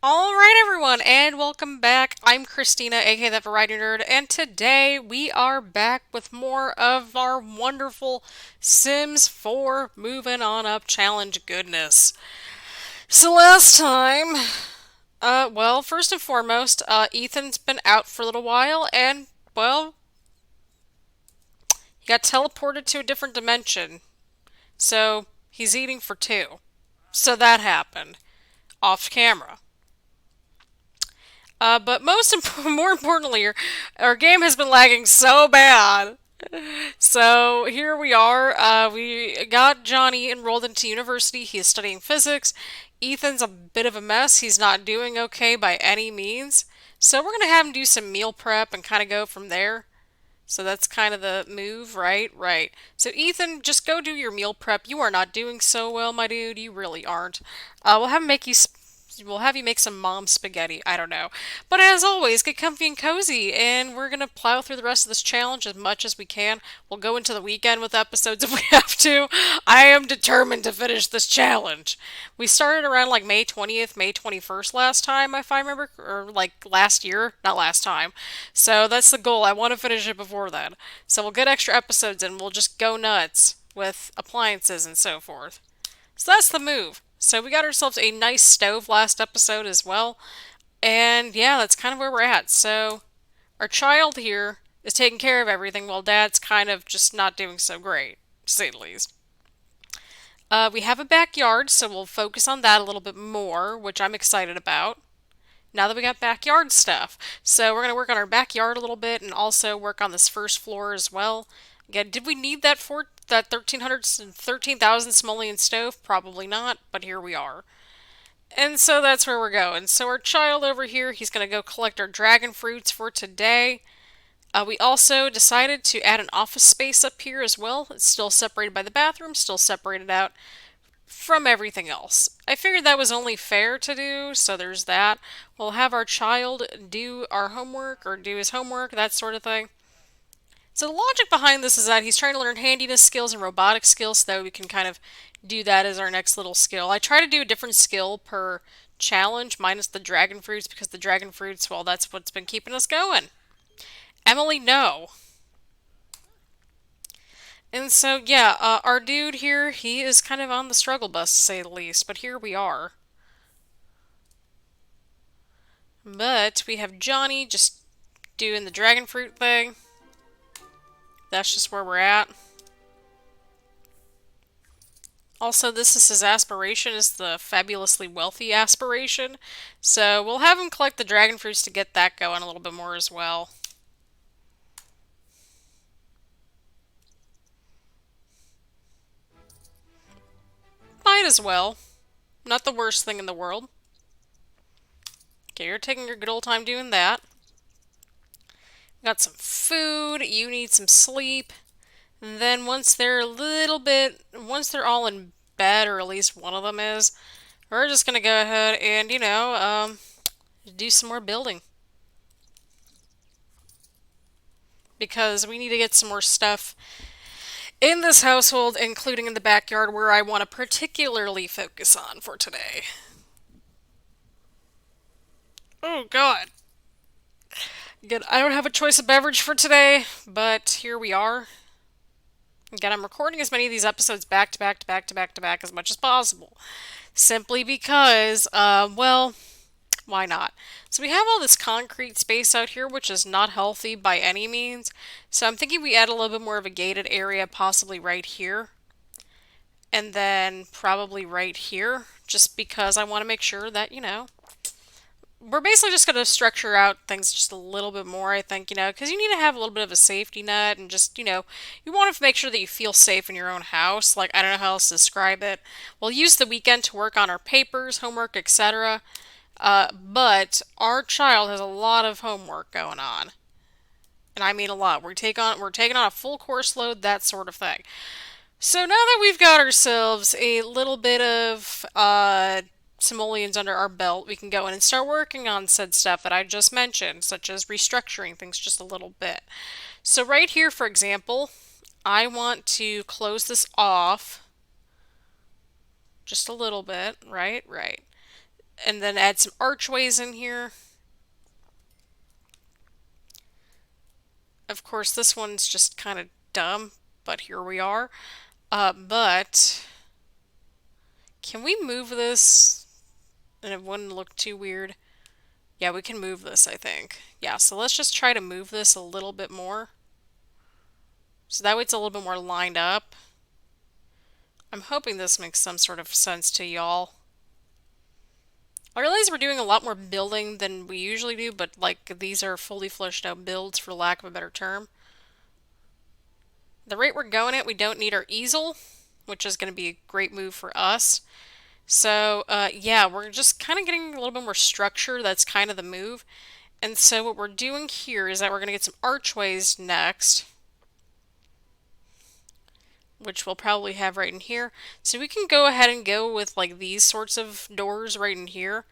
All right, everyone, and welcome back. I'm Christina, aka ThatVarietyNerd, and today we are back with more of our wonderful Sims 4 Moving On Up challenge goodness. So last time, well, first and foremost, Ethan's been out for a little while, and, well, he got teleported to a different dimension. So he's eating for two. So that happened off camera. But more importantly, our game has been lagging so bad. So here we are. We got Johnny enrolled into university. He is studying physics. Ethan's a bit of a mess. He's not doing okay by any means. So we're gonna have him do some meal prep and kind of go from there. So that's kind of the move, right? Right. So Ethan, just go do your meal prep. You are not doing so well, my dude. You really aren't. We'll have him make you. We'll have you make some mom spaghetti. I don't know. But as always, get comfy and cozy, and we're gonna plow through the rest of this challenge as much as we can. We'll go into the weekend with episodes if we have to. I am determined to finish this challenge. We started around like May 20th, May 21st last time, if I remember, or like last year, not last time. So that's the goal. I want to finish it before then. So we'll get extra episodes and we'll just go nuts with appliances and so forth. So that's the move. So we got ourselves a nice stove last episode as well. And yeah, that's kind of where we're at. So our child here is taking care of everything while dad's kind of just not doing so great, to say the least. We have a backyard, so we'll focus on that a little bit more, which I'm excited about now that we got backyard stuff. So we're going to work on our backyard a little bit and also work on this first floor as well. Again, did we need that 13,000 simoleon stove? Probably not, but here we are. And so that's where we're going. So our child over here, he's going to go collect our dragon fruits for today. We also decided to add an office space up here as well. It's still separated by the bathroom, still separated out from everything else. I figured that was only fair to do, so there's that. We'll have our child do our homework or do his homework, that sort of thing. So the logic behind this is that he's trying to learn handiness skills and robotic skills so that we can kind of do that as our next little skill. I try to do a different skill per challenge minus the dragon fruits because the dragon fruits, well, that's what's been keeping us going. Emily, no. And so, yeah, our dude here, he is kind of on the struggle bus to say the least, but here we are. But we have Johnny just doing the dragon fruit thing. That's just where we're at. Also, this is his aspiration, is the fabulously wealthy aspiration. So we'll have him collect the dragon fruits to get that going a little bit more as well. Might as well. Not the worst thing in the world. Okay, you're taking your good old time doing that. Got some food. You need some sleep. And then once they're all in bed, or at least one of them is, we're just gonna go ahead and, do some more building. Because we need to get some more stuff in this household, including in the backyard, where I want to particularly focus on for today. Oh, God. Good. I don't have a choice of beverage for today, but here we are. Again, I'm recording as many of these episodes back to back to back to back to back as much as possible. Simply because, well, why not? So we have all this concrete space out here, which is not healthy by any means. So I'm thinking we add a little bit more of a gated area, possibly right here. And then probably right here, just because I want to make sure that, we're basically just going to structure out things just a little bit more, I think, because you need to have a little bit of a safety net and just, you want to make sure that you feel safe in your own house. Like, I don't know how else to describe it. We'll use the weekend to work on our papers, homework, etc. But our child has a lot of homework going on. And I mean a lot. We're taking on a full course load, that sort of thing. So now that we've got ourselves a little bit of simoleons under our belt, we can go in and start working on said stuff that I just mentioned, such as restructuring things just a little bit. So right here, for example, I want to close this off just a little bit, right? Right. and then add some archways in here. Of course, this one's just kind of dumb, but here we are. But can we move this and it wouldn't look too weird? Yeah, we can move this, I think. Yeah, so let's just try to move this a little bit more. So that way it's a little bit more lined up. I'm hoping this makes some sort of sense to y'all. I realize we're doing a lot more building than we usually do, but like these are fully fleshed out builds for lack of a better term. The rate we're going at, we don't need our easel, which is going to be a great move for us. So yeah, we're just kind of getting a little bit more structure. That's kind of the move. And so what we're doing here is that we're going to get some archways next, which we'll probably have right in here. So we can go ahead and go with like these sorts of doors right in here.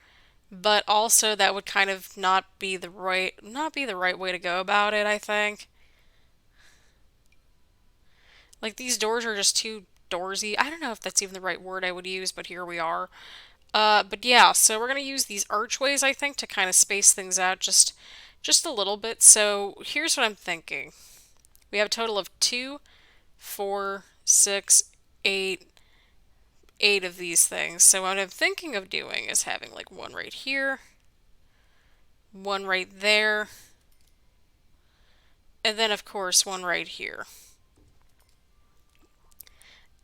But also that would kind of not be the right way to go about it, I think. Like these doors are just too doorsy. I don't know if that's even the right word I would use, but here we are. But yeah, so we're gonna use these archways, I think, to kind of space things out just a little bit. So here's what I'm thinking. We have a total of 2, 4, 6, 8, 8 of these things. So what I'm thinking of doing is having like one right here, one right there, and then of course one right here.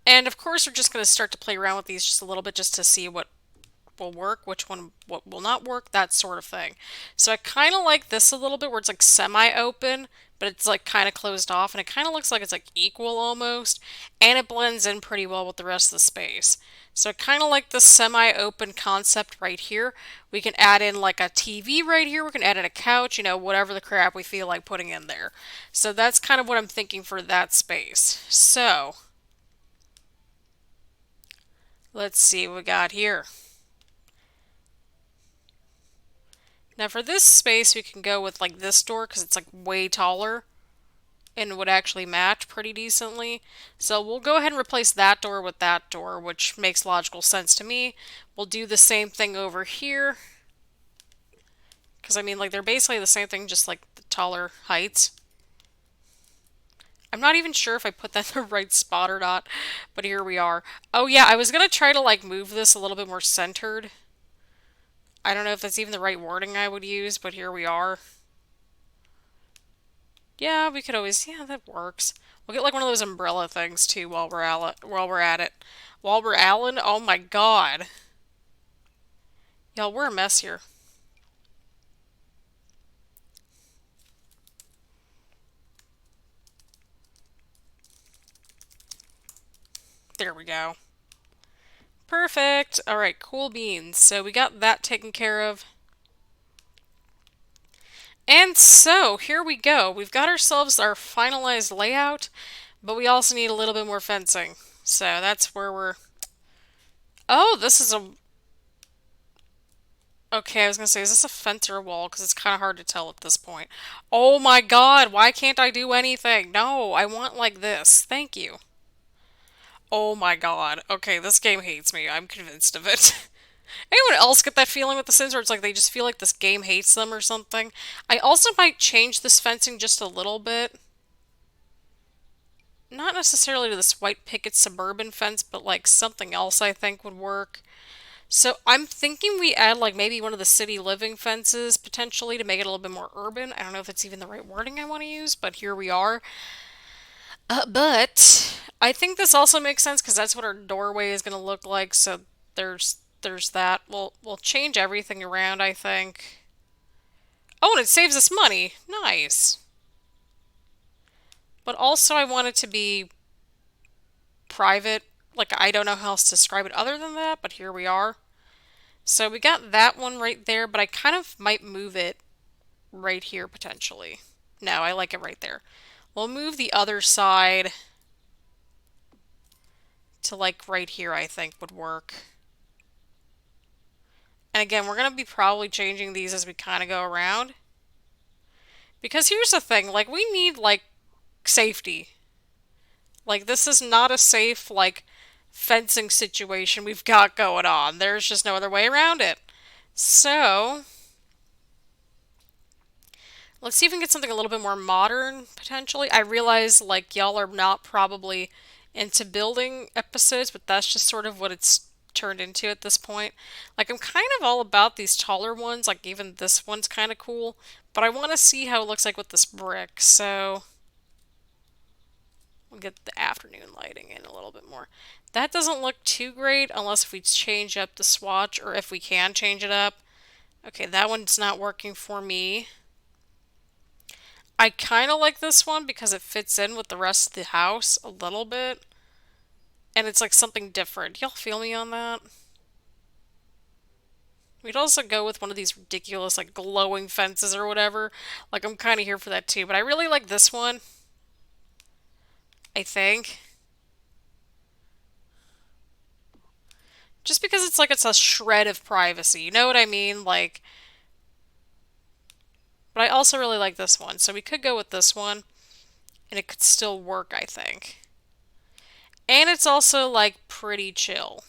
And of course we're just going to start to play around with these just a little bit just to see what will work, which one what will not work, that sort of thing. So I kind of like this a little bit where it's like semi-open, but it's like kind of closed off, and it kind of looks like it's like equal almost, and it blends in pretty well with the rest of the space. So I kind of like the semi-open concept right here. We can add in like a TV right here. We can add in a couch, you know, whatever the crap we feel like putting in there. So that's kind of what I'm thinking for that space. So let's see what we got here. Now for this space, we can go with like this door because it's like way taller and would actually match pretty decently. So we'll go ahead and replace that door with that door, which makes logical sense to me. We'll do the same thing over here because I mean like they're basically the same thing, just like the taller heights. I'm not even sure if I put that in the right spot or not, but here we are. Oh yeah, I was gonna try to like move this a little bit more centered. I don't know if that's even the right wording I would use, but here we are. Yeah, we could always, yeah, that works. We'll get like one of those umbrella things too while we're at it. While we're Allen, oh my god. Y'all, we're a mess here. There we go. Perfect. Alright, cool beans. So we got that taken care of. And so, here we go. We've got ourselves our finalized layout, but we also need a little bit more fencing. So that's where we're... Oh, this is a... Okay, I was gonna say, is this a fence or a wall? Because it's kind of hard to tell at this point. Oh my god, why can't I do anything? No, I want like this. Thank you. Oh my god. Okay, this game hates me. I'm convinced of it. Anyone else get that feeling with The Sims where it's like they just feel like this game hates them or something? I also might change this fencing just a little bit. Not necessarily to this white picket suburban fence, but like something else I think would work. So I'm thinking we add like maybe one of the city living fences potentially to make it a little bit more urban. I don't know if it's even the right wording I want to use, but here we are. But I think this also makes sense because that's what our doorway is going to look like. So there's that. We'll change everything around, I think. Oh, and it saves us money. Nice. But also I want it to be private. Like I don't know how else to describe it other than that, but here we are. So we got that one right there, but I kind of might move it right here potentially. No, I like it right there. We'll move the other side to like right here, I think would work. And again, we're going to be probably changing these as we kind of go around. Because here's the thing, like we need like safety. Like this is not a safe like fencing situation we've got going on. There's just no other way around it. So, let's see if we can get something a little bit more modern, potentially. I realize, like, y'all are not probably into building episodes, but that's just sort of what it's turned into at this point. Like, I'm kind of all about these taller ones, like, even this one's kind of cool, but I want to see how it looks like with this brick, so we'll get the afternoon lighting in a little bit more. That doesn't look too great unless if we change up the swatch, or if we can change it up. Okay, that one's not working for me. I kind of like this one because it fits in with the rest of the house a little bit. And it's like something different. Y'all feel me on that? We'd also go with one of these ridiculous, like, glowing fences or whatever. Like, I'm kind of here for that too. But I really like this one, I think. Just because it's like it's a shred of privacy. You know what I mean? Like, but I also really like this one. So we could go with this one. And it could still work, I think. And it's also, like, pretty chill.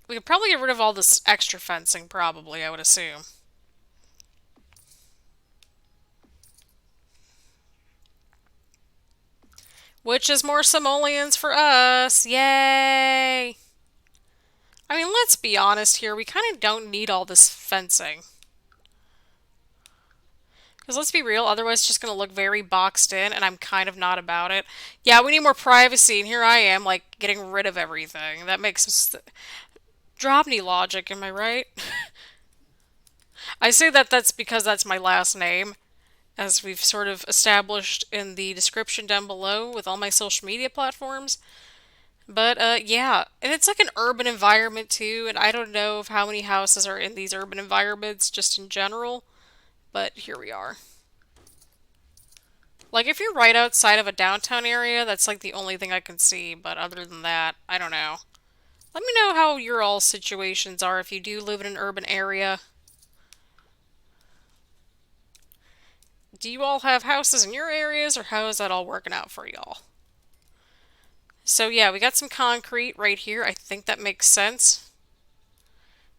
We could probably get rid of all this extra fencing, probably, I would assume. Which is more simoleons for us. Yay! I mean, let's be honest here. We kind of don't need all this fencing. Because let's be real, otherwise it's just going to look very boxed in, and I'm kind of not about it. Yeah, we need more privacy, and here I am, like, getting rid of everything. That makes us... Drobny logic, am I right? I say that that's because that's my last name, as we've sort of established in the description down below with all my social media platforms. But yeah, and it's like an urban environment too, and I don't know of how many houses are in these urban environments just in general, but here we are. Like if you're right outside of a downtown area, that's like the only thing I can see, but other than that, I don't know. Let me know how your all situations are if you do live in an urban area. Do you all have houses in your areas, or how is that all working out for y'all? So yeah, we got some concrete right here. I think that makes sense.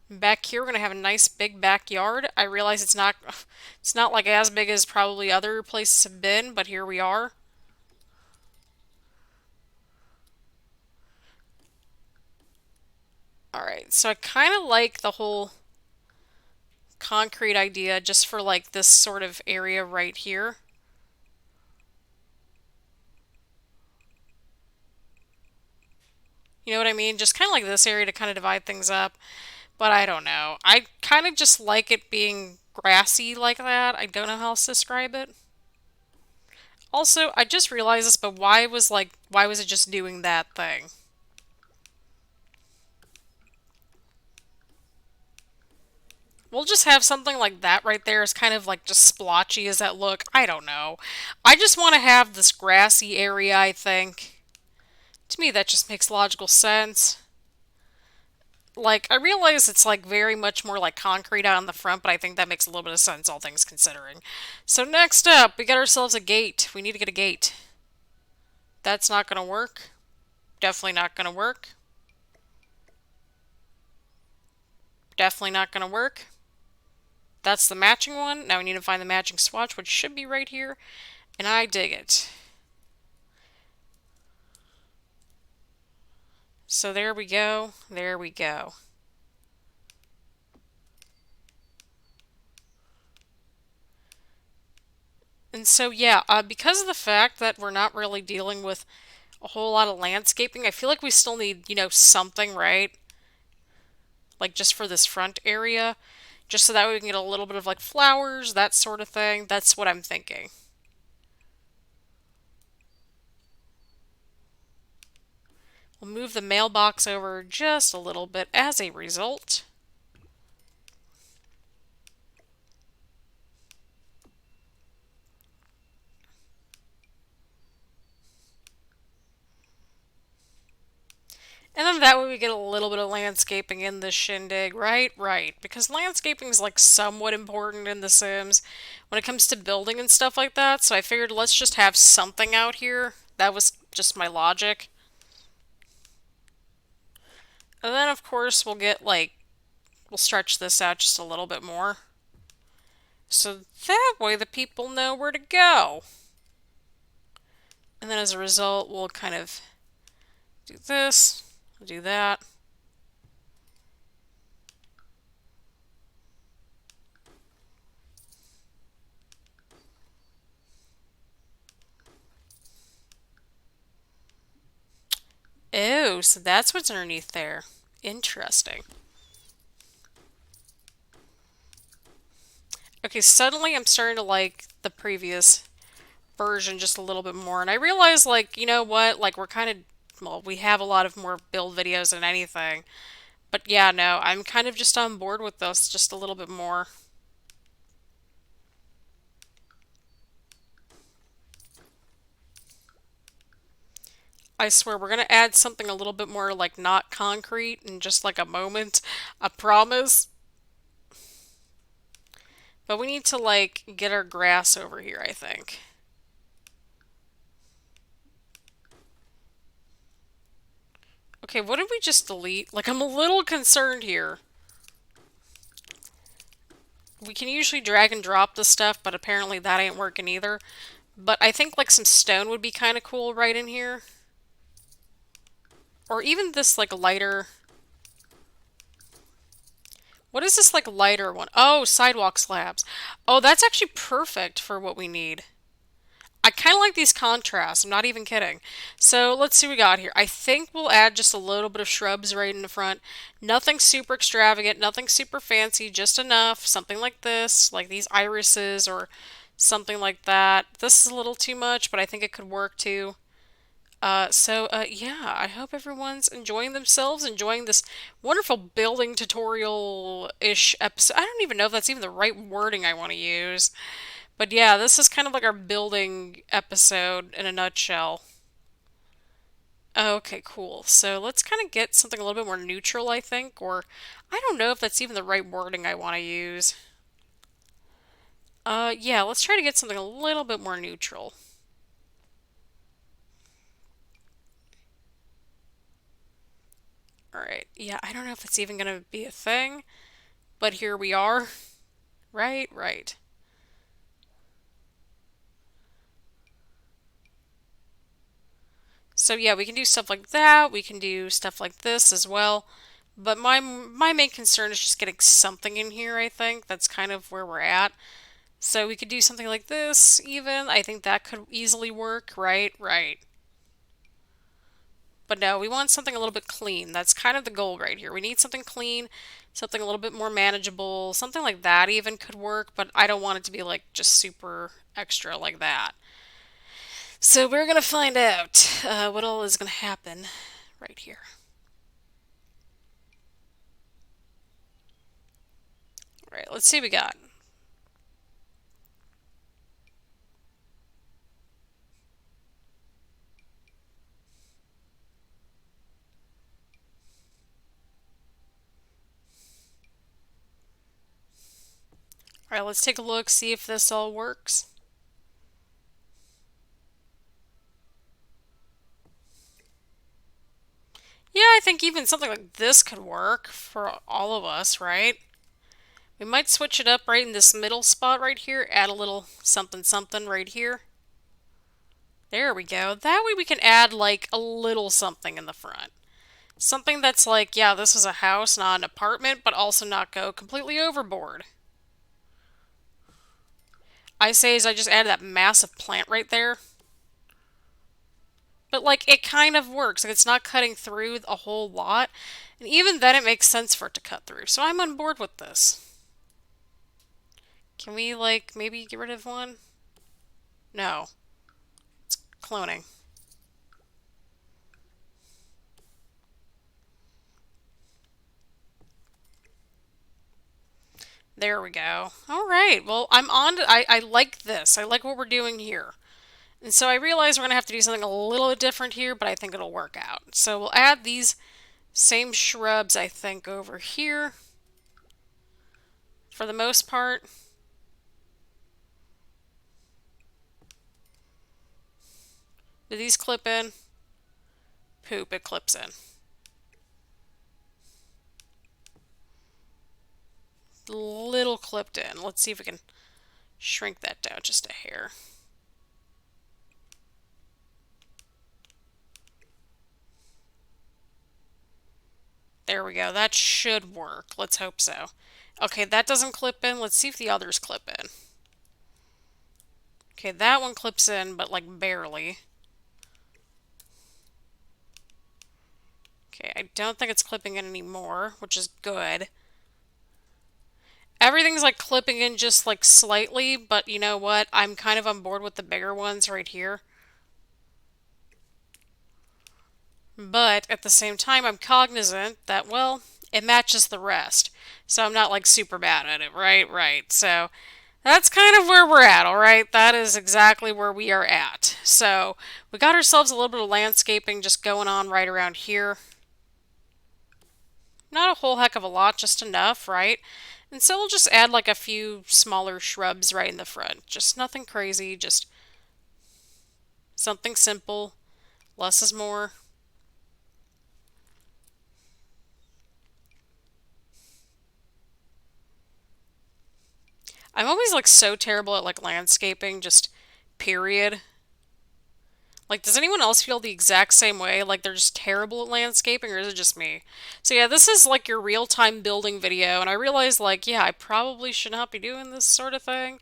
Back here, we're gonna have a nice big backyard. I realize it's not like as big as probably other places have been, but here we are. All right, so I kind of like the whole concrete idea just for like this sort of area right here. You know what I mean? Just kind of like this area to kind of divide things up. But I don't know. I kind of just like it being grassy like that. I don't know how else to describe it. Also, I just realized this, but why was it just doing that thing? We'll just have something like that right there as kind of like just splotchy as that look. I don't know. I just want to have this grassy area, I think. To me, that just makes logical sense. Like, I realize it's like very much more like concrete out on the front, but I think that makes a little bit of sense, all things considering. So next up, we got ourselves a gate. We need to get a gate. That's not going to work. Definitely not going to work. Definitely not going to work. That's the matching one. Now we need to find the matching swatch, which should be right here. And I dig it. So there we go. There we go. And so, yeah, because of the fact that we're not really dealing with a whole lot of landscaping, I feel like we still need, something, right? Like just for this front area. Just so that way we can get a little bit of like flowers, that sort of thing. That's what I'm thinking. We'll move the mailbox over just a little bit as a result. And then that way we get a little bit of landscaping in this shindig, right? Right. Because landscaping is like somewhat important in The Sims when it comes to building and stuff like that. So I figured let's just have something out here. That was just my logic. And then, of course, we'll get like, we'll stretch this out just a little bit more. So that way the people know where to go. And then as a result, we'll kind of do this, do that. Oh, so that's what's underneath there. Interesting. Okay, suddenly I'm starting to like the previous version just a little bit more. And I realize, like, you know what? Like, we're kind of, well, we have a lot of more build videos than anything. But yeah, no, I'm kind of just on board with this just a little bit more. I swear, we're gonna add something a little bit more, like, not concrete in just like a moment. I promise. But we need to, like, get our grass over here, I think. Okay, what did we just delete? Like, I'm a little concerned here. We can usually drag and drop the stuff, but apparently that ain't working either. But I think, like, some stone would be kind of cool right in here. Or even this, like, lighter... What is this, like, lighter one? Oh, sidewalk slabs. Oh, that's actually perfect for what we need. I kind of like these contrasts. I'm not even kidding. So let's see what we got here. I think we'll add just a little bit of shrubs right in the front. Nothing super extravagant, nothing super fancy, just enough. Something like this, like these irises or something like that. This is a little too much, but I think it could work too. Yeah, I hope everyone's enjoying themselves, enjoying this wonderful building tutorial-ish episode. I don't even know if that's even the right wording I want to use. But yeah, this is kind of like our building episode in a nutshell. Okay, cool. So let's kind of get something a little bit more neutral, I think, or I don't know if that's even the right wording I want to use. Yeah, let's try to get something a little bit more neutral. Alright, yeah, I don't know if it's even gonna be a thing, but here we are. Right, right. So yeah, we can do stuff like that. We can do stuff like this as well. But my main concern is just getting something in here, I think. That's kind of where we're at. So we could do something like this even. I think that could easily work. Right, right. But no, we want something a little bit clean. That's kind of the goal right here. We need something clean, something a little bit more manageable. Something like that even could work, but I don't want it to be like just super extra like that. So we're going to find out what all is going to happen right here. All right, let's see what we got. All right, let's take a look, see if this all works. Yeah, I think even something like this could work for all of us, right? We might switch it up right in this middle spot right here, add a little something something right here. There we go. That way we can add like a little something in the front. Something that's like, yeah, this is a house, not an apartment, but also not go completely overboard. I say as I just added that massive plant right there. But like it kind of works. Like it's not cutting through a whole lot. And even then it makes sense for it to cut through. So I'm on board with this. Can we like maybe get rid of one? No. It's cloning. There we go. All right. Well, I'm on to, I like this. I like what we're doing here. And so I realize we're going to have to do something a little different here, but I think it'll work out. So we'll add these same shrubs, I think, over here for the most part. Do these clip in? Poop, it clips in. Little clipped in. Let's see if we can shrink that down just a hair. There we go. That should work. Let's hope so. Okay, that doesn't clip in. Let's see if the others clip in. Okay, that one clips in, but like barely. Okay, I don't think it's clipping in anymore, which is good. Everything's like clipping in just like slightly, but you know what? I'm kind of on board with the bigger ones right here. But at the same time, I'm cognizant that, well, it matches the rest. So I'm not like super bad at it, right? Right. So that's kind of where we're at, all right? That is exactly where we are at. So we got ourselves a little bit of landscaping just going on right around here. Not a whole heck of a lot, just enough, right? And so we'll just add like a few smaller shrubs right in the front. Just nothing crazy, just something simple. Less is more. I'm always like so terrible at like landscaping, just period. Like, does anyone else feel the exact same way? Like, they're just terrible at landscaping, or is it just me? So, yeah, this is like your real time building video, and I realized, like, yeah, I probably should not be doing this sort of thing,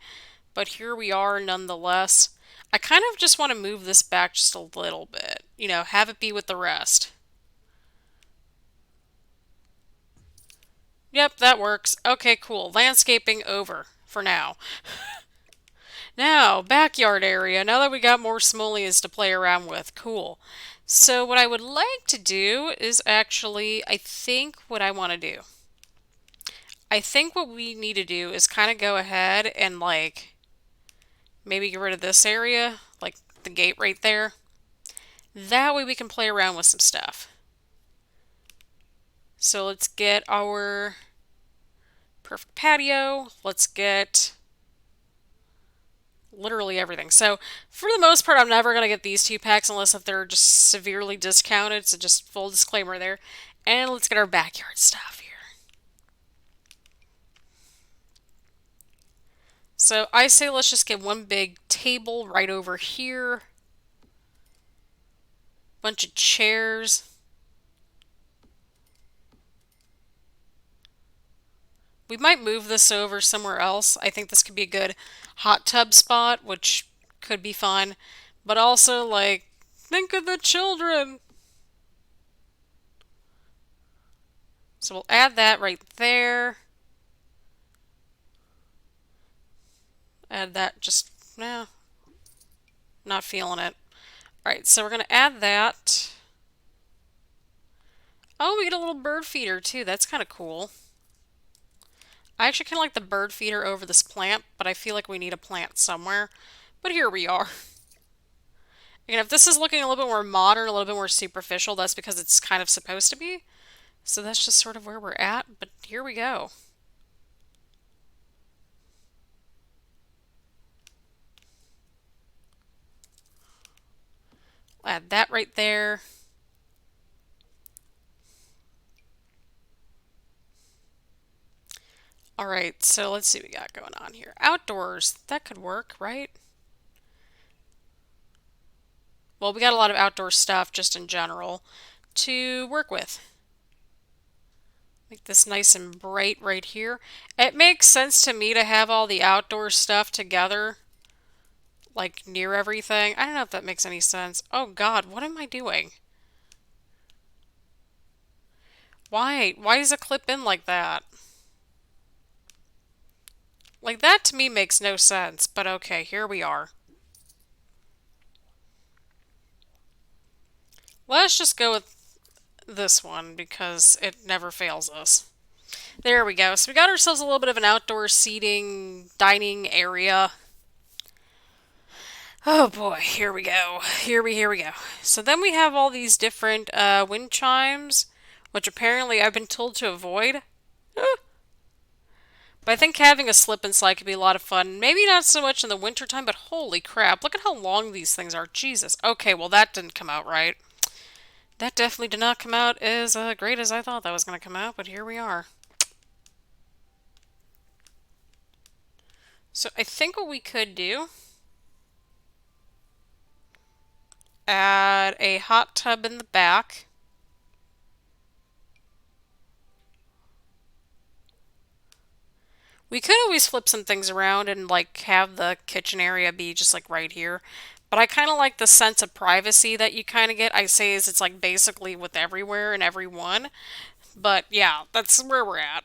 but here we are nonetheless. I kind of just want to move this back just a little bit, you know, have it be with the rest. Yep, that works. Okay, cool. Landscaping over for now. Now, backyard area. Now that we got more simoleons to play around with. Cool. So what I would like to do is actually, I think what I want to do. I think what we need to do is kind of go ahead and like maybe get rid of this area, like the gate right there. That way we can play around with some stuff. So let's get our perfect patio. Let's get literally everything. So for the most part, I'm never going to get these 2 packs unless if they're just severely discounted. So just full disclaimer there. And let's get our backyard stuff here. So I say let's just get one big table right over here. Bunch of chairs. We might move this over somewhere else. I think this could be a good hot tub spot, which could be fun. But also, like, think of the children. So we'll add that right there. Add that just, nah, not feeling it. Alright, so we're going to add that. Oh, we get a little bird feeder too. That's kind of cool. I actually kind of like the bird feeder over this plant, but I feel like we need a plant somewhere. But here we are. Again, if this is looking a little bit more modern, a little bit more superficial, that's because it's kind of supposed to be. So that's just sort of where we're at, but here we go. Add that right there. Alright, so let's see what we got going on here. Outdoors, that could work, right? Well, we got a lot of outdoor stuff just in general to work with. Make this nice and bright right here. It makes sense to me to have all the outdoor stuff together, like near everything. I don't know if that makes any sense. Oh God, what am I doing? Why? Why does it clip in like that? Like that to me makes no sense, but okay, here we are. Let's just go with this one because it never fails us. There we go. So we got ourselves a little bit of an outdoor seating, dining area. Oh boy, here we go. Here we go. So then we have all these different wind chimes, which apparently I've been told to avoid. But I think having a slip and slide could be a lot of fun. Maybe not so much in the wintertime, but holy crap, look at how long these things are. Jesus. Okay, well that didn't come out right. That definitely did not come out as great as I thought that was going to come out, but here we are. So I think what we could do, add a hot tub in the back. We could always flip some things around and like have the kitchen area be just like right here. But I kind of like the sense of privacy that you kind of get. I say is it's like basically with everywhere and everyone. But yeah, that's where we're at.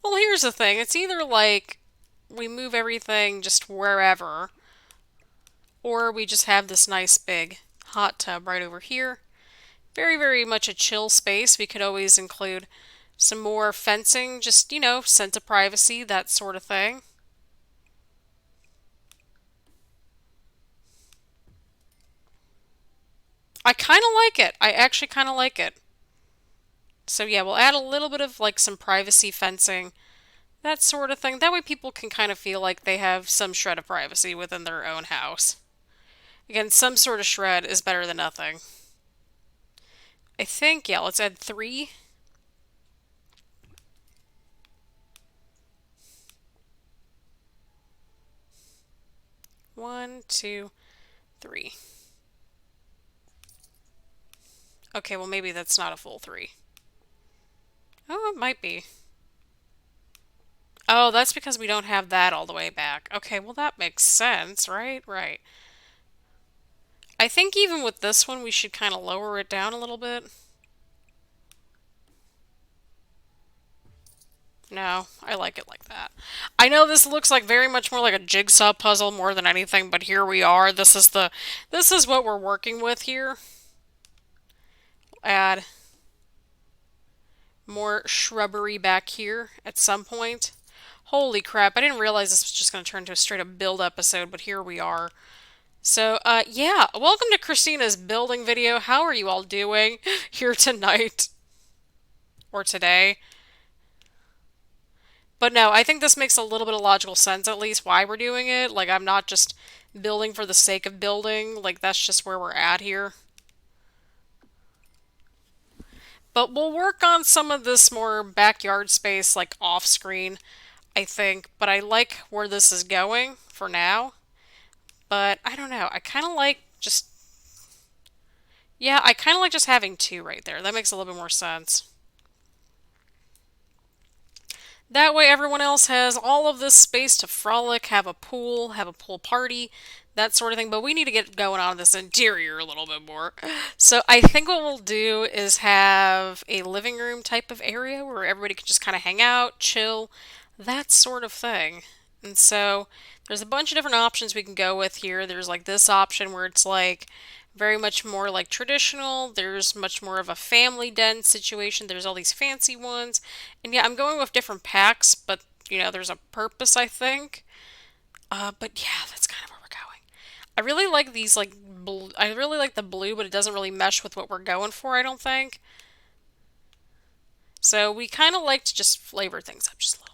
Well, here's the thing. It's either like we move everything just wherever, or we just have this nice big hot tub right over here. Very, very much a chill space. We could always include some more fencing, just, sense of privacy, that sort of thing. I kind of like it. I actually kind of like it. So yeah, we'll add a little bit of like some privacy fencing, that sort of thing. That way people can kind of feel like they have some shred of privacy within their own house. Again, some sort of shred is better than nothing. I think, yeah, let's add three. One, two, three. Okay, well, maybe that's not a full three. Oh, it might be. Oh, that's because we don't have that all the way back. Okay, well, that makes sense, right? Right. I think even with this one, we should kind of lower it down a little bit. No, I like it like that. I know this looks like very much more like a jigsaw puzzle more than anything, but here we are. This is what we're working with here. Add more shrubbery back here at some point. Holy crap, I didn't realize this was just going to turn into a straight up build episode, but here we are. So, yeah, welcome to Christina's building video. How are you all doing here tonight? Or today? But no, I think this makes a little bit of logical sense, at least why we're doing it. Like, I'm not just building for the sake of building. Like, that's just where we're at here. But we'll work on some of this more backyard space, like off screen, I think. But I like where this is going for now. But I don't know. I kind of like just. Yeah, I kind of like just having two right there. That makes a little bit more sense. That way everyone else has all of this space to frolic, have a pool party, that sort of thing. But we need to get going on this interior a little bit more. So I think what we'll do is have a living room type of area where everybody can just kind of hang out, chill, that sort of thing. And so there's a bunch of different options we can go with here. There's like this option where it's like very much more like traditional. There's much more of a family den situation. There's all these fancy ones. And yeah, I'm going with different packs, but there's a purpose, I think. But yeah, that's kind of where we're going. I really like these like I really like the blue, but it doesn't really mesh with what we're going for, I don't think. So we kind of like to just flavor things up just a little bit.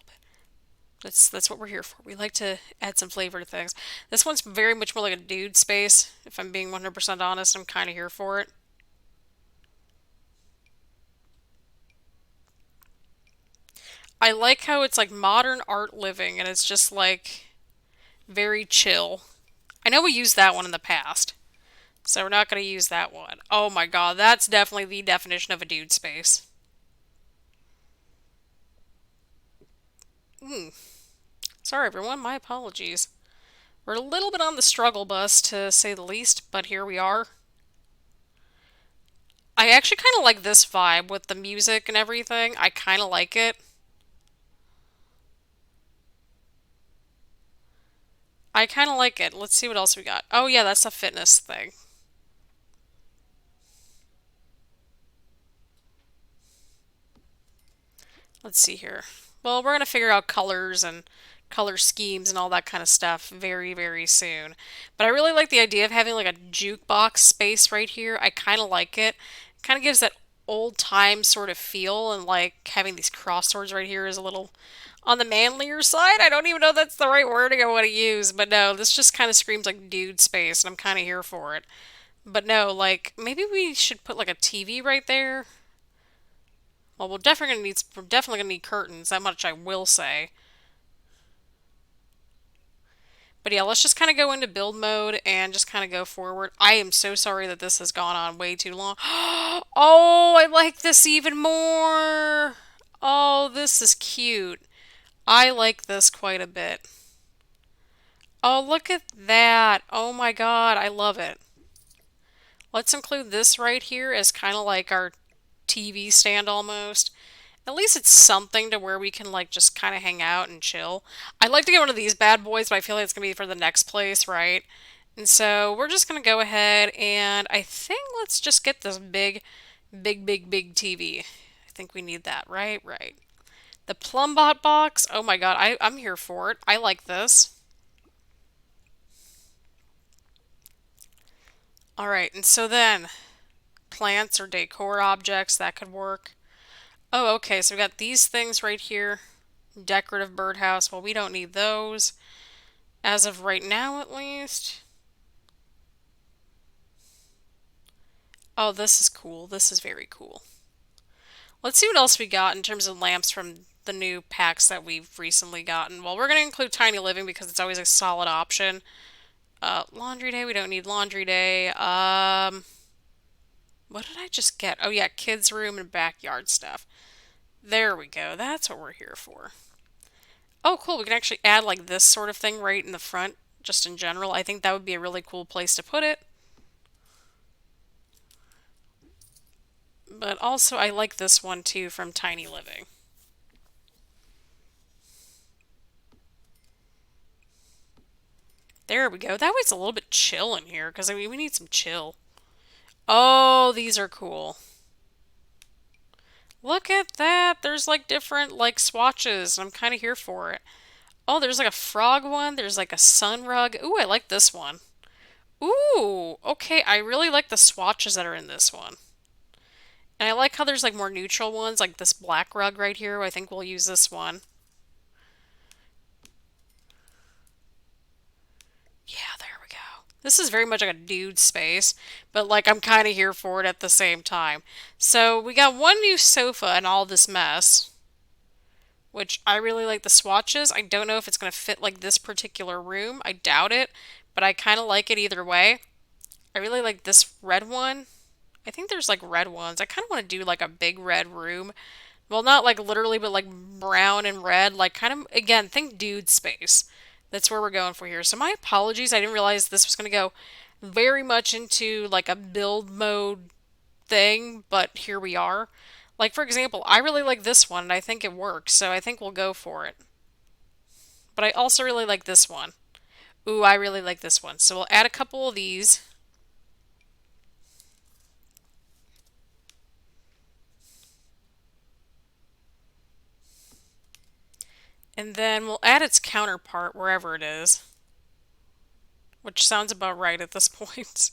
That's what we're here for. We like to add some flavor to things. This one's very much more like a dude space. If I'm being 100% honest, I'm kind of here for it. I like how it's like modern art living and it's just like very chill. I know we used that one in the past, so we're not going to use that one. Oh my god, that's definitely the definition of a dude space. Hmm. Sorry everyone, my apologies. We're a little bit on the struggle bus to say the least, but here we are. I actually kind of like this vibe with the music and everything. I kind of like it. I kind of like it. Let's see what else we got. Oh yeah, that's a fitness thing. Let's see here. Well, we're going to figure out colors and color schemes and all that kind of stuff very, very soon. But I really like the idea of having like a jukebox space right here. I kind of like it. It kind of gives that old time sort of feel, and like having these cross swords right here is a little On the manlier side, I don't even know if that's the right wording I want to use, but no, this just kind of screams like dude space, and I'm kind of here for it. But no, like maybe we should put like a TV right there. Well, we're definitely gonna need curtains. That much I will say. But yeah, let's just kind of go into build mode and just kind of go forward. I am so sorry that this has gone on way too long. Oh, I like this even more. Oh, this is cute. I like this quite a bit. Oh, look at that. Oh my God, I love it. Let's include this right here as kind of like our TV stand almost. At least it's something to where we can like just kind of hang out and chill. I'd like to get one of these bad boys, but I feel like it's gonna be for the next place, right? And so we're just gonna go ahead and I think let's just get this big TV. I think we need that, right? Right. The Plumbot box. Oh my God, I'm here for it. I like this. All right, and so then plants or decor objects that could work. Oh, okay, so we got these things right here. Decorative birdhouse. Well, we don't need those. As of right now, at least. Oh, this is cool. This is very cool. Let's see what else we got in terms of lamps from the new packs that we've recently gotten. Well, we're going to include tiny living because it's always a solid option. Laundry day. We don't need laundry day. What did I just get? Oh, yeah, kids' room and backyard stuff. There we go. That's what we're here for. Oh, cool. We can actually add like this sort of thing right in the front, just in general. I think that would be a really cool place to put it. But also, I like this one too from Tiny Living. There we go. That way it's a little bit chill in here because I mean, we need some chill. Oh, these are cool. Look at that. There's like different like swatches. I'm kind of here for it. Oh, there's like a frog one. There's like a sun rug. Ooh, I like this one. Ooh, okay. I really like the swatches that are in this one. And I like how there's like more neutral ones, like this black rug right here. I think we'll use this one. Yeah, there we go. This is very much like a dude space, but like I'm kind of here for it at the same time. So we got one new sofa and all this mess, which I really like the swatches. I don't know if it's going to fit like this particular room. I doubt it, but I kind of like it either way. I really like this red one. I think there's like red ones. I kind of want to do like a big red room. Well, not like literally, but like brown and red. Like kind of, again, think dude space. That's where we're going for here. So my apologies. I didn't realize this was going to go very much into like a build mode thing, but here we are. Like for example, I really like this one and I think it works. So I think we'll go for it. But I also really like this one. Ooh, I really like this one. So we'll add a couple of these. And then we'll add its counterpart wherever it is, which sounds about right at this point.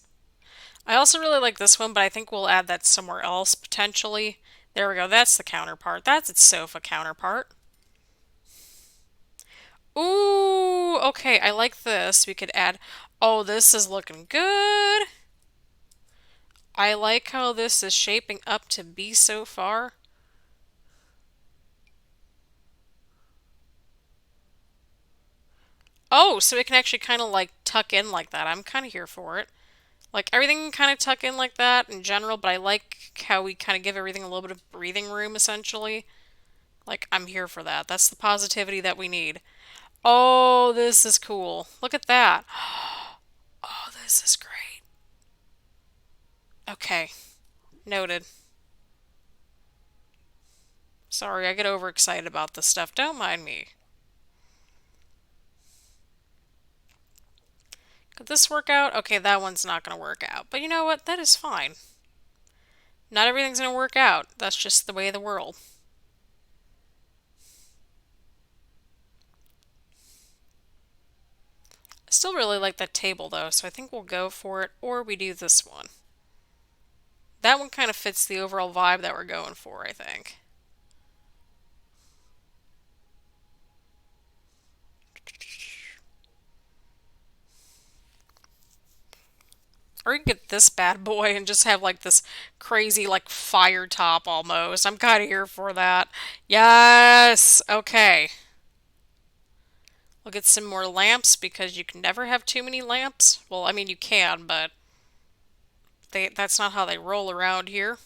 I also really like this one, but I think we'll add that somewhere else potentially. There we go. That's the counterpart. That's its sofa counterpart. Ooh, okay. I like this. We could add. Oh, this is looking good. I like how this is shaping up to be so far. Oh, so it can actually kind of like tuck in like that. I'm kind of here for it. Like everything can kind of tuck in like that in general, but I like how we kind of give everything a little bit of breathing room essentially. Like I'm here for that. That's the positivity that we need. Oh, this is cool. Look at that. Oh, this is great. Okay, noted. Sorry, I get overexcited about this stuff. Don't mind me. Could this work out? Okay, that one's not going to work out. But you know what? That is fine. Not everything's going to work out. That's just the way of the world. I still really like that table though, so I think we'll go for it, or we do this one. That one kind of fits the overall vibe that we're going for, I think. Or you can get this bad boy and just have like this crazy like fire top almost. I'm kind of here for that. Yes. Okay. We'll get some more lamps because you can never have too many lamps. Well, I mean you can, but that's not how they roll around here.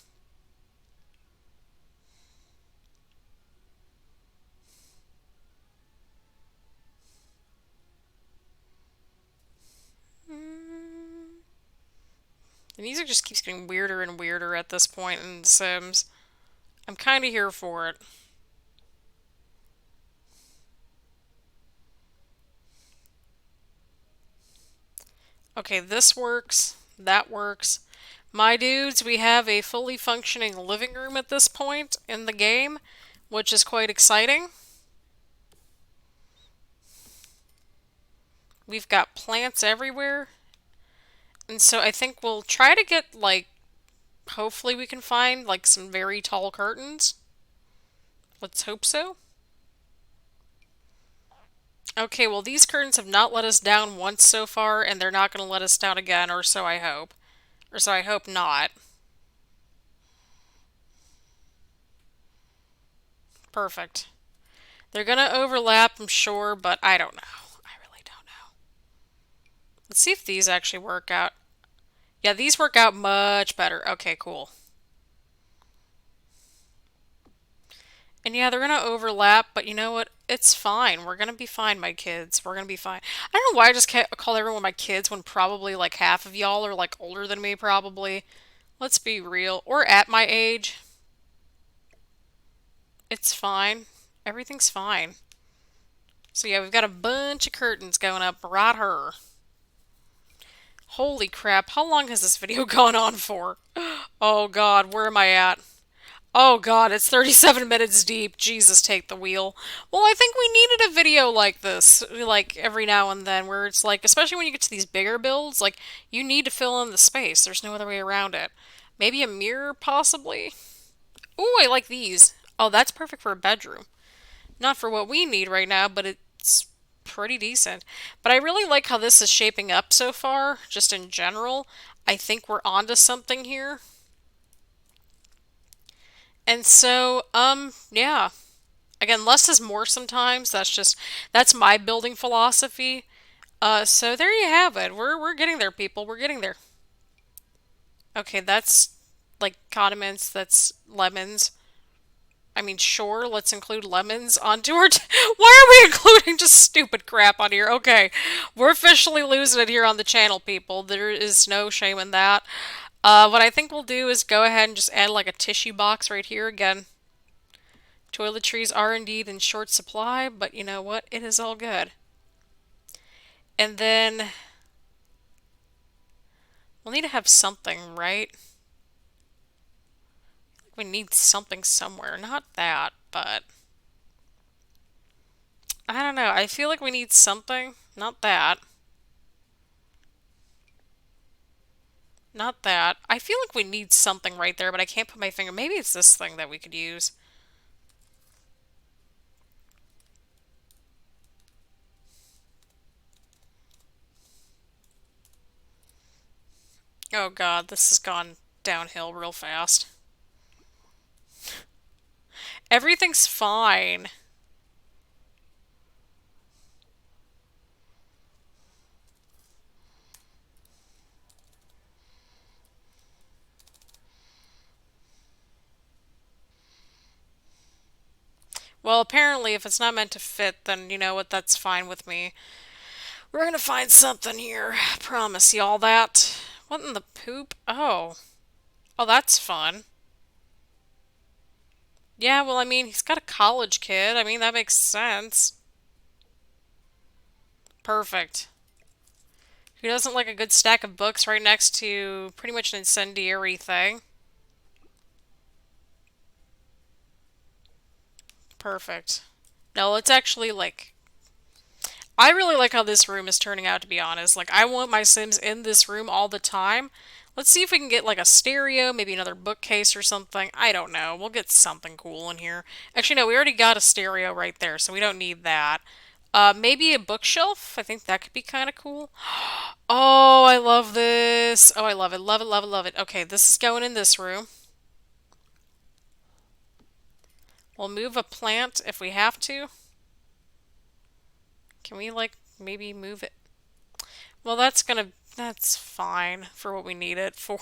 The music just keeps getting weirder and weirder at this point in The Sims. I'm kind of here for it. Okay, this works. That works. My dudes, we have a fully functioning living room at this point in the game, which is quite exciting. We've got plants everywhere. And so I think we'll try to get, like, hopefully we can find, like, some very tall curtains. Let's hope so. Okay, well, these curtains have not let us down once so far, and they're not going to let us down again, or so I hope. Or so I hope not. Perfect. They're going to overlap, I'm sure, but I don't know. I really don't know. Let's see if these actually work out. Yeah, these work out much better. Okay, cool. And yeah, they're gonna overlap, but you know what? It's fine. We're gonna be fine, my kids. We're gonna be fine. I don't know why I just can't call everyone my kids when probably like half of y'all are like older than me, probably. Let's be real. Or at my age. It's fine. Everything's fine. So yeah, we've got a bunch of curtains going up right here. Holy crap, how long has this video gone on for? Oh god, where am I at? Oh god, it's 37 minutes deep. Jesus, take the wheel. Well, I think we needed a video like this, like every now and then, where it's like, especially when you get to these bigger builds, like, you need to fill in the space. There's no other way around it. Maybe a mirror, possibly? Ooh, I like these. Oh, that's perfect for a bedroom. Not for what we need right now, but it's pretty decent. But I really like how this is shaping up so far, just in general. I think we're onto something here. And so, yeah. Again, less is more sometimes. That's my building philosophy. So there you have it. We're getting there, people. We're getting there. Okay, that's like condiments, that's lemons. I mean, sure, let's include lemons onto our Why are we including just stupid crap on here? Okay, we're officially losing it here on the channel, people. There is no shame in that. What I think we'll do is go ahead and just add like a tissue box right here again. Toiletries are indeed in short supply, but you know what? It is all good. And then we'll need to have something, right? We need something somewhere. Not that, but I don't know. I feel like we need something. Not that. Not that. I feel like we need something right there, but I can't put my finger. Maybe it's this thing that we could use. Oh god, this has gone downhill real fast. Everything's fine. Well, apparently, if it's not meant to fit, then you know what? That's fine with me. We're gonna find something here. Promise y'all that. What in the poop? Oh. Oh, that's fun. Yeah, well, I mean, he's got a college kid. I mean, that makes sense. Perfect. Who doesn't like a good stack of books right next to pretty much an incendiary thing? Perfect. No, let's actually, like... I really like how this room is turning out, to be honest. Like, I want my Sims in this room all the time. Let's see if we can get, like, a stereo, maybe another bookcase or something. I don't know. We'll get something cool in here. Actually, no, we already got a stereo right there, so we don't need that. Maybe a bookshelf. I think that could be kind of cool. Oh, I love this. Oh, I love it. Love it, love it, love it. Okay, this is going in this room. We'll move a plant if we have to. Can we, like, maybe move it? Well, that's fine for what we need it for.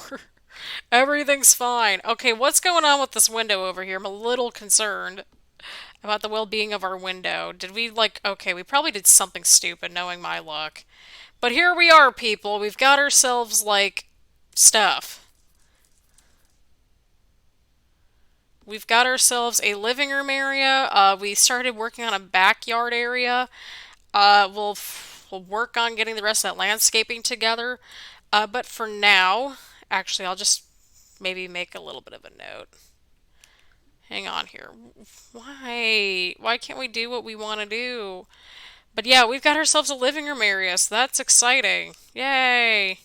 Everything's fine. Okay, what's going on with this window over here? I'm a little concerned about the well-being of our window. Did we, like, okay, we probably did something stupid knowing my luck. But here we are, people. We've got ourselves, like, stuff. We've got ourselves a living room area. We started working on a backyard area. We'll work on getting the rest of that landscaping together. But for now, actually, I'll just maybe make a little bit of a note. Hang on here. Why? Why can't we do what we want to do? But yeah, we've got ourselves a living room area, so that's exciting. Yay!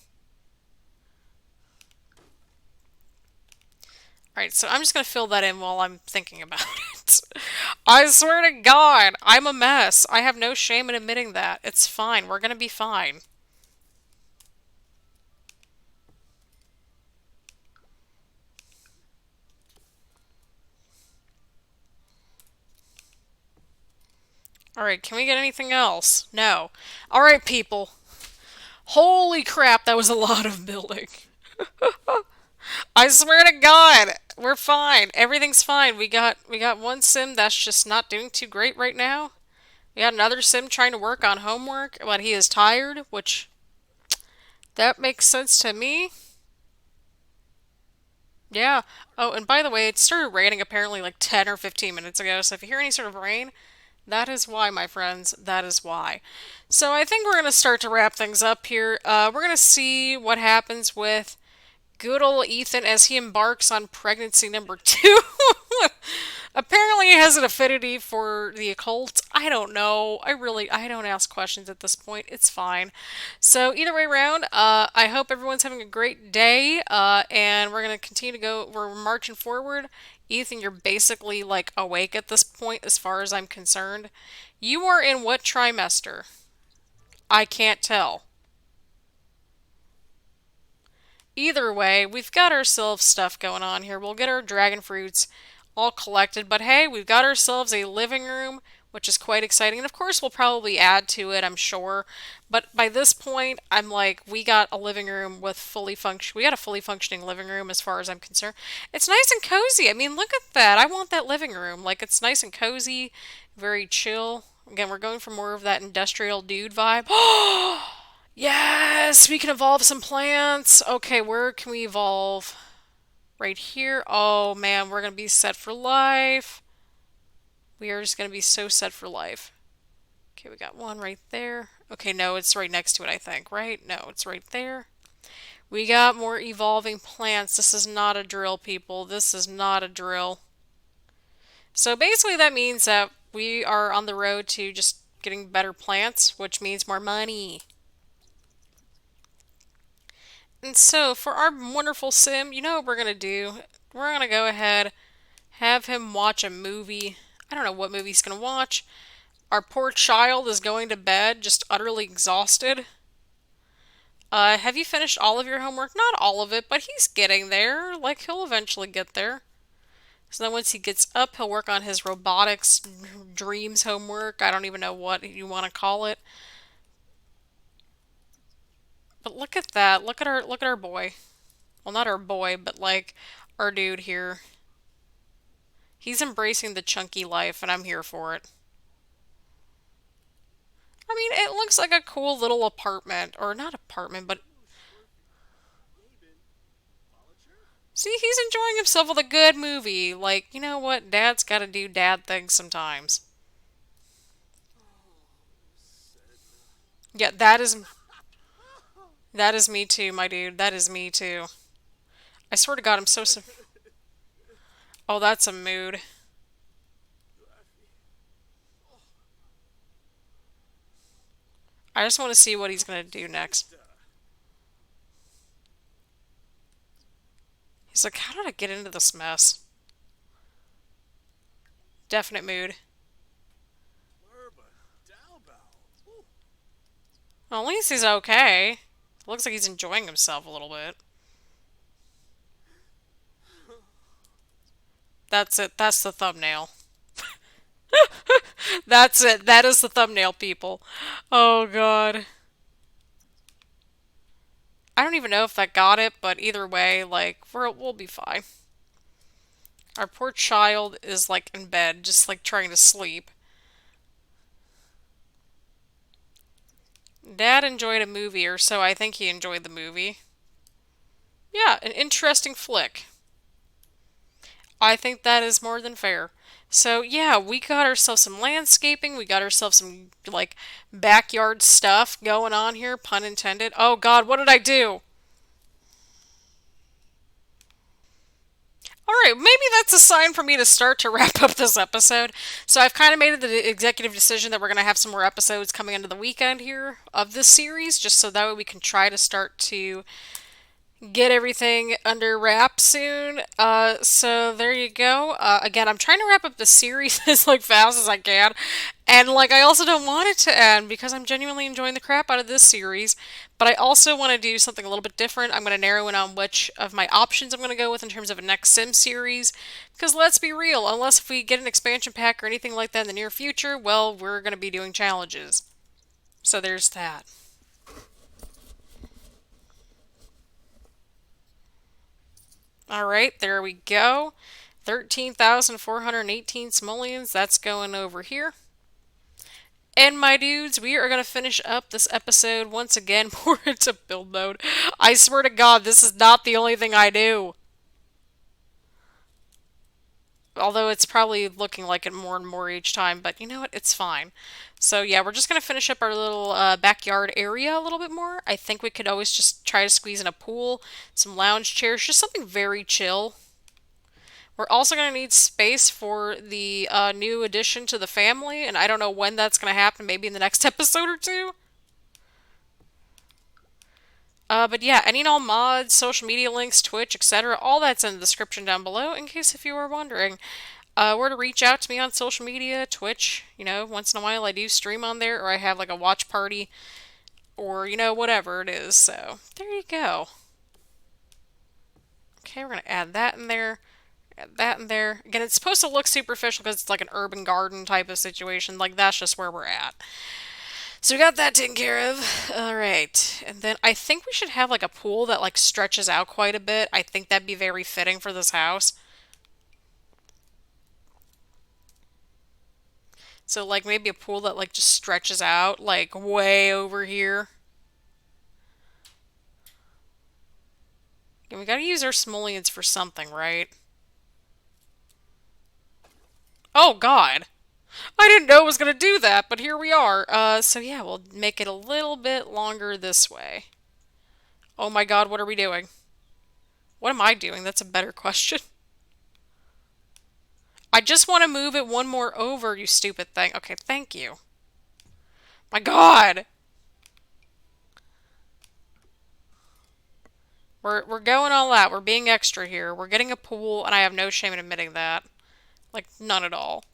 Alright, so I'm just gonna fill that in while I'm thinking about it. I swear to God, I'm a mess. I have no shame in admitting that. It's fine. We're gonna be fine. Alright, can we get anything else? No. Alright, people. Holy crap, that was a lot of building. I swear to God, we're fine. Everything's fine. We got one sim that's just not doing too great right now. We got another sim trying to work on homework, but he is tired, which that makes sense to me. Yeah. Oh, and by the way, it started raining apparently like 10 or 15 minutes ago, so if you hear any sort of rain, that is why, my friends. That is why. So I think we're going to start to wrap things up here. We're going to see what happens with good old Ethan as he embarks on pregnancy number two. Apparently he has an affinity for the occult. I don't know. I don't ask questions at this point. It's fine. So either way around, I hope everyone's having a great day. And we're gonna continue to go. We're marching forward. Ethan, you're basically like awake at this point, as far as I'm concerned. You are in what trimester? I can't tell. Either way, we've got ourselves stuff going on here. We'll get our dragon fruits all collected, but hey, we've got ourselves a living room, which is quite exciting. And of course, we'll probably add to it, I'm sure. But by this point, I'm like, we got a living room with we got a fully functioning living room as far as I'm concerned. It's nice and cozy. I mean, look at that. I want that living room. Like, it's nice and cozy, very chill. Again, we're going for more of that industrial dude vibe. Yes, we can evolve some plants. Okay, where can we evolve? Right here. Oh man, we're gonna be set for life. We are just gonna be so set for life. Okay, we got one right there. Okay, no, it's right next to it, I think, right? No, it's right there. We got more evolving plants. This is not a drill, people. This is not a drill. So basically that means that we are on the road to just getting better plants, which means more money. And so, for our wonderful sim, you know what we're going to do? We're going to go ahead, have him watch a movie. I don't know what movie he's going to watch. Our poor child is going to bed, just utterly exhausted. Have you finished all of your homework? Not all of it, but he's getting there. Like, he'll eventually get there. So then once he gets up, he'll work on his robotics dreams homework. I don't even know what you want to call it. But look at that. Look at our boy. Well, not our boy, but like our dude here. He's embracing the chunky life, and I'm here for it. I mean, it looks like a cool little apartment. Or not apartment, but see, he's enjoying himself with a good movie. Like, you know what? Dad's gotta do dad things sometimes. Yeah, that is me too, my dude. That is me too. I swear to God, I'm so. Oh, that's a mood. I just want to see what he's gonna do next. He's like, how did I get into this mess? Definite mood. Well, at least he's okay. Looks like he's enjoying himself a little bit. That's it. That's the thumbnail. That's it. That is the thumbnail, people. Oh, God. I don't even know if that got it, but either way, like, we'll be fine. Our poor child is, like, in bed, just, like, trying to sleep. Dad enjoyed a movie, or so I think he enjoyed the movie. Yeah, an interesting flick. I think that is more than fair. So, yeah, we got ourselves some landscaping. We got ourselves some, like, backyard stuff going on here, pun intended. Oh, God, what did I do? All right, maybe that's a sign for me to start to wrap up this episode. So I've kind of made the executive decision that we're going to have some more episodes coming into the weekend here of this series, just so that way we can try to start to get everything under wrap soon. So there you go. Again, I'm trying to wrap up the series as like fast as I can, and like I also don't want it to end because I'm genuinely enjoying the crap out of this series. But I also want to do something a little bit different. I'm going to narrow in on which of my options I'm going to go with in terms of a next Sim series. Because let's be real, unless if we get an expansion pack or anything like that in the near future, well, we're going to be doing challenges. So there's that. All right, there we go. 13,418 simoleons. That's going over here. And my dudes, we are going to finish up this episode once again more into build mode. I swear to God, this is not the only thing I do. Although it's probably looking like it more and more each time, but you know what? It's fine. So yeah, we're just going to finish up our little backyard area a little bit more. I think we could always just try to squeeze in a pool, some lounge chairs, just something very chill. We're also going to need space for the new addition to the family, and I don't know when that's going to happen, maybe in the next episode or two. But yeah, any and all mods, social media links, Twitch, etc., all that's in the description down below, in case if you were wondering. Where to reach out to me on social media, Twitch, once in a while I do stream on there, or I have like a watch party, or, whatever it is. So, there you go. Okay, we're going to add that in there. Add that in there. Again, it's supposed to look superficial because it's like an urban garden type of situation. Like, that's just where we're at. So we got that taken care of. Alright. And then I think we should have like a pool that like stretches out quite a bit. I think that'd be very fitting for this house. So like maybe a pool that like just stretches out like way over here. And we gotta use our simoleons for something, right? Oh God. I didn't know it was gonna do that, but here we are. So yeah, we'll make it a little bit longer this way. Oh my God, what are we doing? What am I doing? That's a better question. I just want to move it one more over, you stupid thing. Okay, thank you. My God! We're going all out. We're being extra here. We're getting a pool, and I have no shame in admitting that. Like, none at all.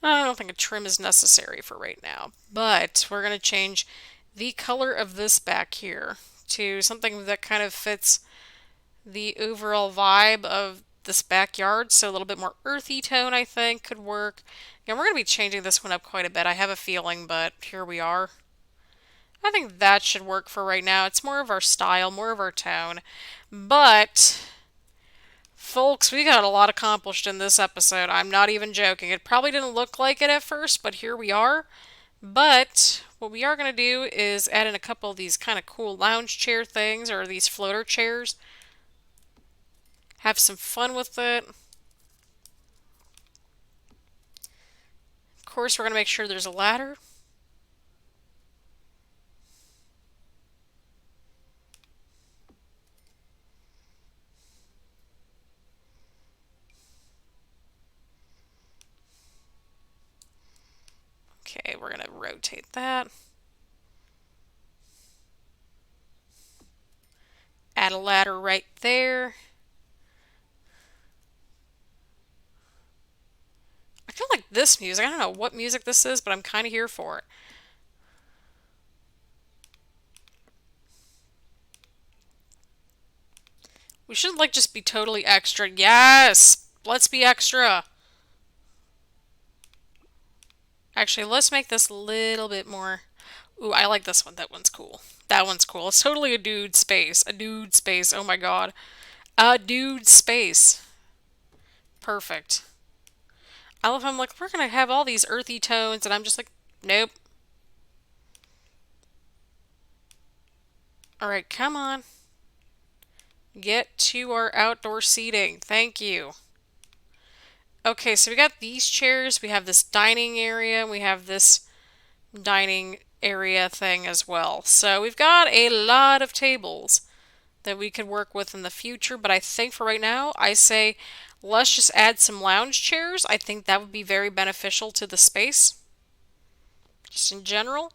I don't think a trim is necessary for right now. But we're going to change the color of this back here to something that kind of fits the overall vibe of this backyard. So a little bit more earthy tone, I think, could work. Yeah, we're going to be changing this one up quite a bit. I have a feeling, but here we are. I think that should work for right now. It's more of our style, more of our tone. But, folks, we got a lot accomplished in this episode. I'm not even joking. It probably didn't look like it at first, but here we are. But what we are going to do is add in a couple of these kind of cool lounge chair things, or these floater chairs. Have some fun with it. Of course, we're going to make sure there's a ladder. Okay, we're going to rotate that. Add a ladder right there. this music. I don't know what music this is, but I'm kind of here for it. We should like just be totally extra. Yes! Let's be extra. Actually, let's make this a little bit more. Ooh, I like this one. That one's cool. That one's cool. It's totally a dude space. A dude space. Oh my god. A dude space. Perfect. I love how I'm like, we're gonna have all these earthy tones, and I'm just like, nope. Alright, come on. Get to our outdoor seating. Thank you. Okay, so we got these chairs, we have this dining area, and we have this dining area thing as well. So we've got a lot of tables that we could work with in the future, but I think for right now, I say let's just add some lounge chairs. I think that would be very beneficial to the space, just in general.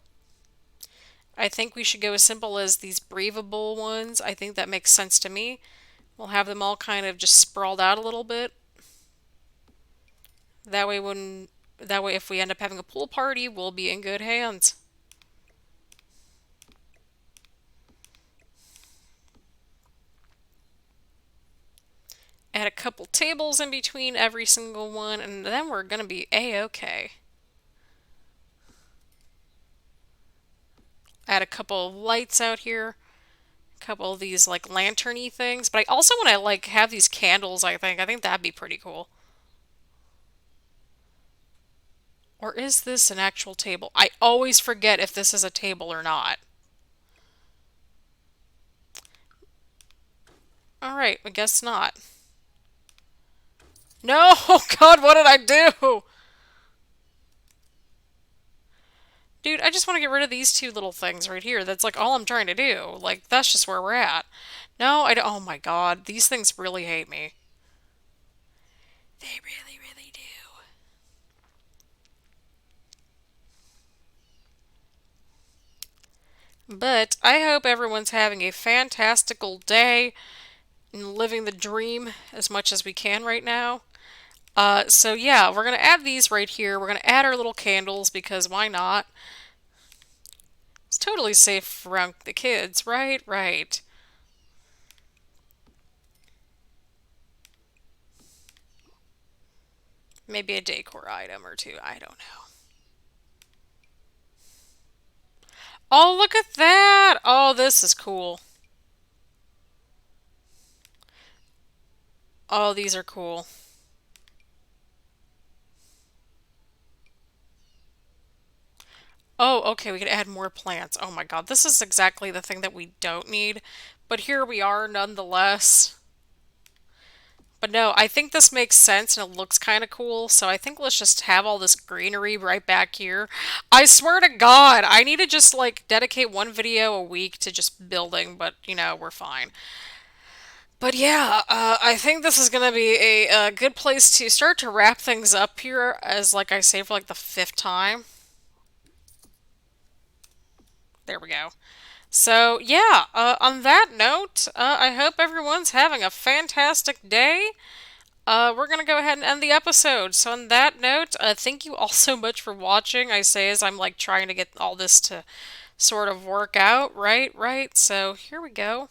I think we should go as simple as these breathable ones. I think that makes sense to me. We'll have them all kind of just sprawled out a little bit. That way if we end up having a pool party, we'll be in good hands. Add a couple tables in between every single one, and then we're gonna be a-okay. Add a couple of lights out here. A couple of these like lantern-y things. But I also want to like have these candles, I think. I think that'd be pretty cool. Or is this an actual table? I always forget if this is a table or not. Alright, I guess not. No! Oh god, what did I do? Dude, I just want to get rid of these two little things right here. That's like all I'm trying to do. Like, that's just where we're at. No, I don't. Oh my god, these things really hate me. They really, really do. But I hope everyone's having a fantastical day and living the dream as much as we can right now. So yeah, we're gonna add these right here. We're gonna add our little candles because why not? It's totally safe around the kids, right? Right. Maybe a decor item or two. I don't know. Oh, look at that! Oh, this is cool. Oh, these are cool. Oh, okay, we could add more plants. Oh my god, this is exactly the thing that we don't need. But here we are nonetheless. But no, I think this makes sense and it looks kind of cool, so I think let's just have all this greenery right back here. I swear to God, I need to just like dedicate one video a week to just building, but you know, we're fine. But yeah, I think this is going to be a good place to start to wrap things up here, as like I say for like the fifth time. There we go. So yeah, on that note, I hope everyone's having a fantastic day. We're gonna go ahead and end the episode. So on that note, thank you all so much for watching. I say as I'm like trying to get all this to sort of work out, right? Right. So here we go.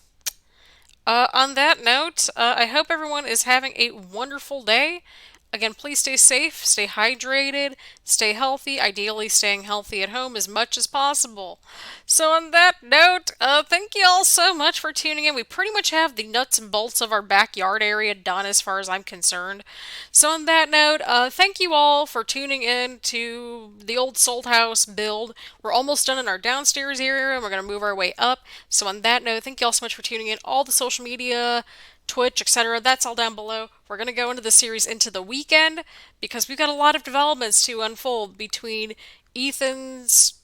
On that note, I hope everyone is having a wonderful day. Again, please stay safe, stay hydrated, stay healthy, ideally staying healthy at home as much as possible. So on that note, thank you all so much for tuning in. We pretty much have the nuts and bolts of our backyard area done as far as I'm concerned. So on that note, thank you all for tuning in to the old Sold House build. We're almost done in our downstairs area and we're going to move our way up. So on that note, thank you all so much for tuning in. All the social media, Twitch, etc. That's all down below. We're going to go into the series into the weekend because we've got a lot of developments to unfold between Ethan's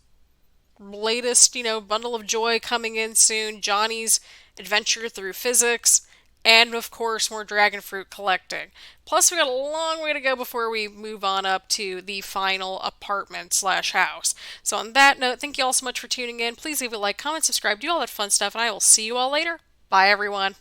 latest, bundle of joy coming in soon, Johnny's adventure through physics, and of course more dragon fruit collecting. Plus we got a long way to go before we move on up to the final apartment slash house. So on that note, thank you all so much for tuning in. Please leave a like, comment, subscribe, do all that fun stuff, and I will see you all later. Bye everyone.